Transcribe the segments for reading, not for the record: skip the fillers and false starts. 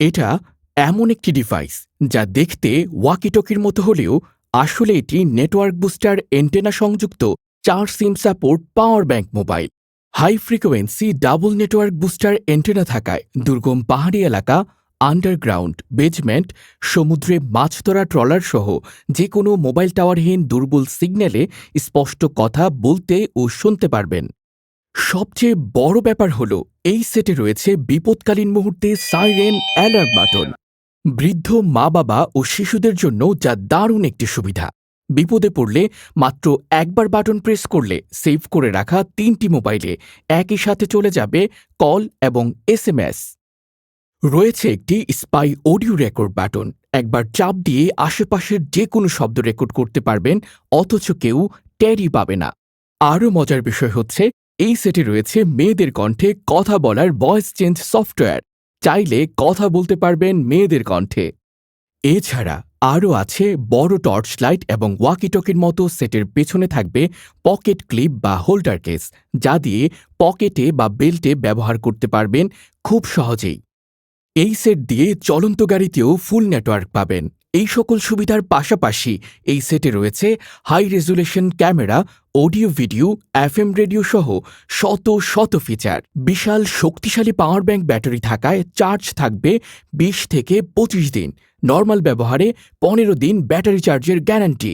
এটা এমন একটি ডিভাইস যা দেখতে ওয়াকিটকির মতো হলেও আসলে এটি নেটওয়ার্ক বুস্টার এন্টেনা সংযুক্ত ৪ SIM support power bank mobile. High frequency double network booster antenna থাকায় দুর্গম পাহাড়ি এলাকা, আন্ডারগ্রাউন্ড, বেজমেন্ট, সমুদ্রে মাছ ধরা ট্রলার সহ যে কোনো মোবাইল টাওয়ারহীন দুর্বল সিগন্যালে স্পষ্ট কথা বলতে ও শুনতে পারবেন। সবচেয়ে বড় ব্যাপার হলো এই সেটে রয়েছে বিপদকালীন মুহূর্তে সাইরেন অ্যালার্ট বাটন। বৃদ্ধ মা-বাবা ও শিশুদের জন্য যা দারুণ একটি সুবিধা। বিপদে পড়লে মাত্র একবার বাটন প্রেস করলে সেভ করে রাখা ৩টি মোবাইলে একই সাথে চলে যাবে কল এবং এসএমএস। রয়েছে একটি স্পাই অডিও রেকর্ড বাটন। একবার চাপ দিয়ে আশেপাশের যে কোনো শব্দ রেকর্ড করতে পারবেন, অথচ কেউ টেরই পাবে না। আরও মজার বিষয় হচ্ছে এই সেটে রয়েছে মেয়েদের কণ্ঠে কথা বলার ভয়েস চেঞ্জ সফটওয়্যার। চাইলে কথা বলতে পারবেন মেয়েদের কণ্ঠে। এছাড়া আরও আছে বড় টর্চ লাইট এবং ওয়াকিটকির মতো সেটের পেছনে থাকবে পকেট ক্লিপ বা হোল্ডার কেস, যা দিয়ে পকেটে বা বেল্টে ব্যবহার করতে পারবেন খুব সহজেই। এই সেট দিয়ে চলন্ত গাড়িতেও ফুল নেটওয়ার্ক পাবেন। এই সকল সুবিধার পাশাপাশি এই সেটে রয়েছে high resolution camera, audio video, FM radio সহ শত শত ফিচার। বিশাল শক্তিশালী পাওয়ার ব্যাংক ব্যাটারি থাকায় চার্জ থাকবে ২০ থেকে ২৫ দিন। নর্মাল ব্যবহারে ১৫ দিন ব্যাটারি চার্জের গ্যারান্টি।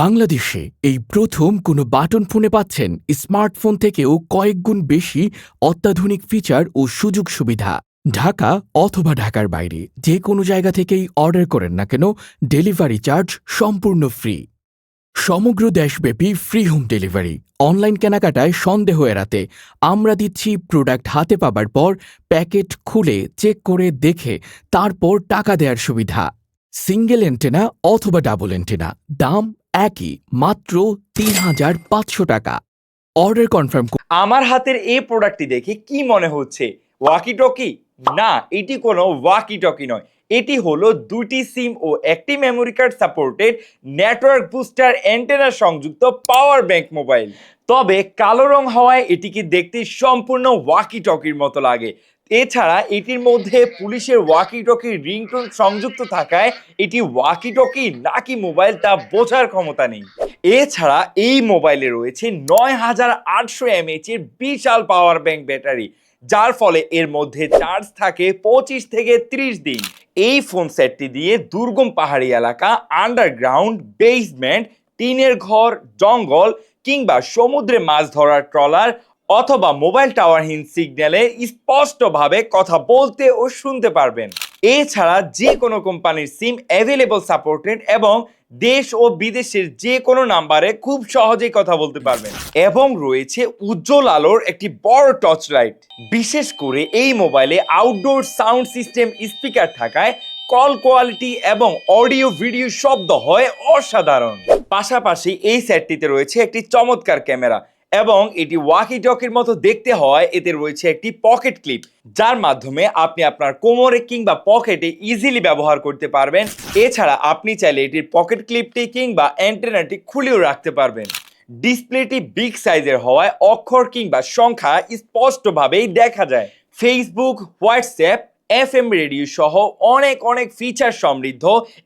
বাংলাদেশে এই প্রথম কোনো বাটন ফোনে পাচ্ছেন স্মার্টফোন থেকেও কয়েক গুণ বেশি অত্যাধুনিক ফিচার ও সুযোগ সুবিধা। ঢাকা অথবা ঢাকার বাইরে যে কোনো জায়গা থেকেই অর্ডার করেন না কেন, ডেলিভারি চার্জ সম্পূর্ণ ফ্রি। সমগ্র দেশব্যাপী ফ্রি হোম ডেলিভারি। অনলাইন কেনাকাটায় সন্দেহ এড়াতে আমরা দিচ্ছি প্রোডাক্ট হাতে পাবার পর প্যাকেট খুলে চেক করে দেখে তারপর টাকা দেওয়ার সুবিধা। সিঙ্গেল এন্টেনা অথবা ডাবল এন্টেনা, দাম একই, মাত্র ৩,৫০০ টাকা। Order confirm. আমার হাতের এই প্রোডাক্টটি দেখে কি মনে হচ্ছে? Walkie talkie? না, এটি কোনো ওয়াকি টকি নয়। এটি হলো 2টি সিম ও একটি memory card supported network booster antenna সংযুক্ত পাওয়ার ব্যাংক মোবাইল। তবে কালো রং হওয়ায় এটিকে দেখতে সম্পূর্ণ ওয়াকি টকির মতো লাগে। এছাড়া এটির মধ্যে পুলিশের ওয়াকি টকির রিংটোন সংযুক্ত থাকায় এটি ওয়াকি টকি নাকি মোবাইল তা বোঝার ক্ষমতা নেই। এছাড়া এই মোবাইলে রয়েছে ৯,৮০০ এমএএইচ এর বিশাল পাওয়ার ব্যাংক ব্যাটারি, যার ফলে এর মধ্যে চার্জ থাকে ২৫ থেকে ৩০ দিন। এই ফোন সেটটি দিয়ে দুর্গম পাহাড়ি এলাকা, আন্ডারগ্রাউন্ড, বেসমেন্ট, টিনের ঘর, জঙ্গল কিংবা সমুদ্রে মাছ ধরার ট্রলার অথবা মোবাইল টাওয়ারহীন সিগন্যালে স্পষ্টভাবে কথা বলতে ও শুনতে পারবেন। এছাড়া যে কোনো কোম্পানির সিম অ্যাভেলেবল সাপোর্টেড এবং দেশ ও বিদেশের যে কোনো নাম্বারে খুব সহজেই কথা বলতে পারবেন। এবং রয়েছে উজ্জ্বল আলোর একটি বড় টর্চ লাইট। বিশেষ করে এই মোবাইলে আউটডোর সাউন্ড সিস্টেম স্পিকার থাকায় কল কোয়ালিটি এবং অডিও ভিডিও শব্দ হয় অসাধারণ। পাশাপাশি এই সেটটিতে রয়েছে একটি চমৎকার ক্যামেরা এবং এটি ওয়াকি টকির মতো দেখতে হওয়ায় এতে রয়েছে একটি পকেট ক্লিপ, যার মাধ্যমে আপনি আপনার কোমরে কিংবা পকেটে ইজিলি ব্যবহার করতে পারবেন। এছাড়া আপনি চাইলে এটির পকেট ক্লিপটি কিংবা অ্যান্টেনাটি খুলেও রাখতে পারবেন। ডিসপ্লেটি বিগ সাইজের হওয়ায় অক্ষর কিংবা সংখ্যা স্পষ্টভাবেই দেখা যায়। ফেসবুক, হোয়াটসঅ্যাপ, এফএম রেডিও সহ অনেক অনেক ফিচার সমৃদ্ধ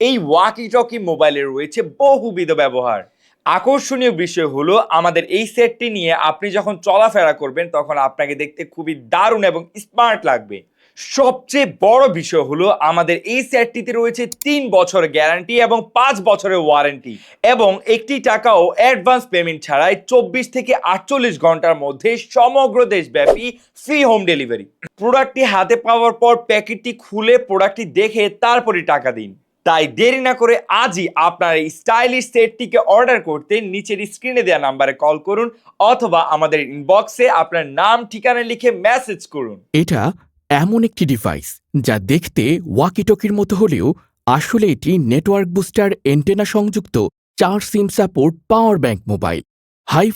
এই ওয়াকি টকি মোবাইলে রয়েছে বহুবিধ ব্যবহার। আকর্ষণীয় বিষয় হলো আমাদের এই সেটটি নিয়ে আপনি যখন চলাফেরা করবেন তখন আপনাকে দেখতে খুবই দারুণ এবং স্মার্ট লাগবে। সবচেয়ে বড় বিষয় হলো আমাদের এই সেটটিতে রয়েছে ৩ বছর গ্যারান্টি এবং ৫ বছরের ওয়ারেন্টি এবং একটি টাকাও অ্যাডভান্স পেমেন্ট ছাড়াই ২৪ থেকে ৪৮ ঘন্টার মধ্যে সমগ্র দেশব্যাপী ফ্রি হোম ডেলিভারি। প্রোডাক্টটি হাতে পাওয়ার পর প্যাকেটটি খুলে প্রোডাক্টটি দেখে তারপরই টাকা দিন। তাই দেরি না করে আজই আপনার এই স্টাইলিশ সেটটিকে অর্ডার করতে নিচের স্ক্রিনে দেওয়া নাম্বারে কল করুন অথবা আমাদের ইনবক্সে আপনার নাম ঠিকানা লিখে মেসেজ করুন। এটা এমন একটি ডিভাইস যা দেখতে ওয়াকিটকির মতো হলেও আসলে এটি নেটওয়ার্ক বুস্টার এন্টেনা সংযুক্ত ৪ SIM support power bank mobile. High